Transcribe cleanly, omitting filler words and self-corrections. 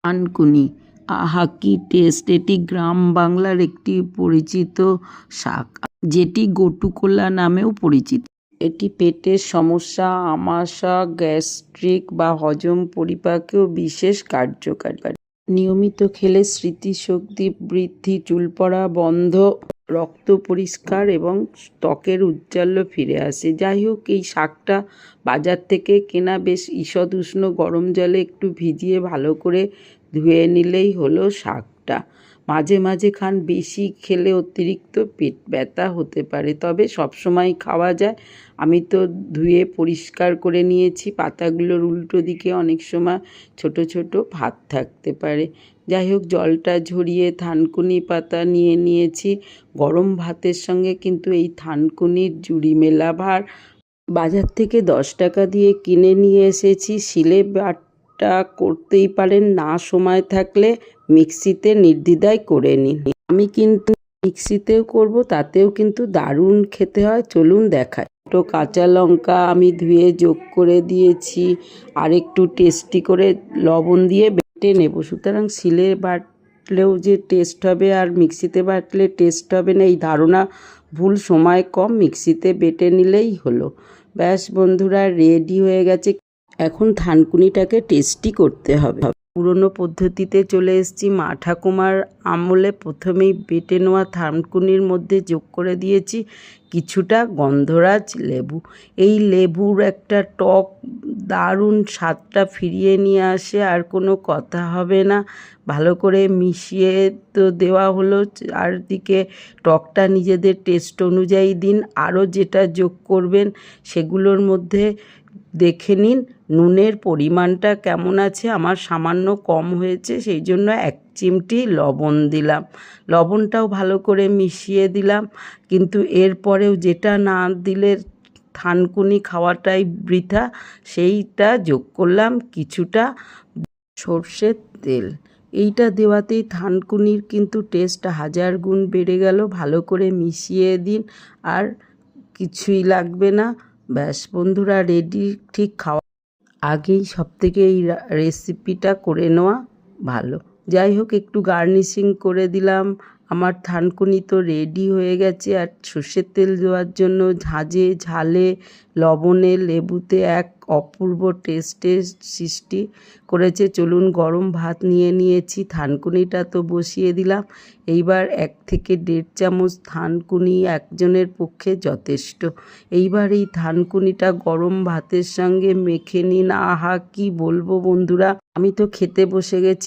থানকুনি, আহা কি টেস্ট! এটি গ্রাম বাংলার একটি পরিচিত শাক, যেটি গটুকোলা নামেও পরিচিত। এটি পেটের সমস্যা, আমাশা, গ্যাস্ট্রিক বা হজম পরিপাকেও বিশেষ কার্যকারী। নিয়মিত খেলে স্মৃতিশক্তি বৃদ্ধি, চুল পড়া বন্ধ, রক্ত পরিষ্কার এবং ত্বকের উজ্জ্বল্য ফিরে আসে। যাই হোক, এই শাকটা বাজার থেকে কেনা, বেশ ঈষৎ উষ্ণ গরম জলে একটু ভিজিয়ে ভালো করে ধুয়ে নিলেই হলো শাকটা। মাঝে মাঝে খান, বেশি খেলে অতিরিক্ত পেট ব্যথা হতে পারে, তবে সবসময় খাওয়া যায়। আমি তো ধুয়ে পরিষ্কার করে নিয়েছি। পাতাগুলোর উল্টো দিকে অনেক সময় ছোট ছোট ভাত থাকতে পারে। যাই হোক, জলটা ঝরিয়ে থানকুনি পাতা নিয়ে নিয়েছি। গরম ভাতের সঙ্গে কিন্তু এই থানকুনির জুড়ি মেলা ভার। বাজার থেকে 10 টাকা দিয়ে কিনে নিয়ে এসেছি। শিলে বাটা করতেই পারেন, না সময় থাকলে মিক্সিতে নির্দ্বিধায় করে নিন। আমি কিন্তু মিক্সিতেও করব, তাতেও কিন্তু দারুণ খেতে হয়। চলুন দেখাই। দুটো কাঁচা লঙ্কা আমি ধুয়ে যোগ করে দিয়েছি, আর একটু টেস্টি করে লবণ দিয়ে বেটে নেব। সুতরাং শিলে বাটলেও যে টেস্ট হবে আর মিক্সিতে বাটলে টেস্ট হবে না, এই ধারণা ভুল। সময় কম, মিক্সিতে বেটে নিলেই হলো। ব্যাস বন্ধুরা, রেডি হয়ে গেছে। এখন থানকুনিটাকে টেস্টি করতে হবে। পুরনো পদ্ধতিতে চলে এসেছি। মা ঠাকুমার আমলে প্রথমেই বেটে নেওয়া থানকুনির মধ্যে যোগ করে দিয়েছি কিছুটা গন্ধরাজ লেবু। এই লেবুর একটা টক দারুণ স্বাদটা ফিরিয়ে নিয়ে আসে, আর কোনো কথা হবে না। ভালো করে মিশিয়ে তো দেওয়া হলো, চারদিকে টকটা নিজেদের টেস্ট অনুযায়ী দিন। আরও যেটা যোগ করবেন সেগুলোর মধ্যে দেখে নিন নুনের পরিমাণটা কেমন আছে। আমার সামান্য কম হয়েছে, সেই জন্য 1 চিমটি লবণ দিলাম। লবণটাও ভালো করে মিশিয়ে দিলাম। কিন্তু এরপরেও যেটা না দিলে থানকুনি খাওয়াটাই বৃথা, সেইটা যোগ করলাম কিছুটা সর্ষের তেল। এইটা দেওয়াতেই থানকুনির কিন্তু টেস্ট 1000 গুণ বেড়ে গেল। ভালো করে মিশিয়ে দিন, আর কিছুই লাগবে না। ব্যাস বন্ধুরা, রেডি। ঠিক খাওয়া আগেই সবথেকে এই রেসিপিটা করে নেওয়া ভালো। যাই হোক, একটু গার্নিশিং করে দিলাম। আমার থানকুনি তো রেডি হয়ে গেছে। আর সর্ষের তেল দেওয়ার জন্য ঝাঁঝে, ঝালে, লবণে, লেবুতে এক অপূর্ব টেস্টের সৃষ্টি করেছে। চলুন, গরম ভাত নিয়ে নিয়েছি, থানকুনিটা তো বসিয়ে দিলাম। এইবার 1 থেকে 1.5 চামচ থানকুনি একজনের পক্ষে যথেষ্ট। এইবার এই থানকুনিটা গরম ভাতের সঙ্গে মেখে নিন। আহা কি বলবো বন্ধুরা, আমি তো খেতে বসে গেছি।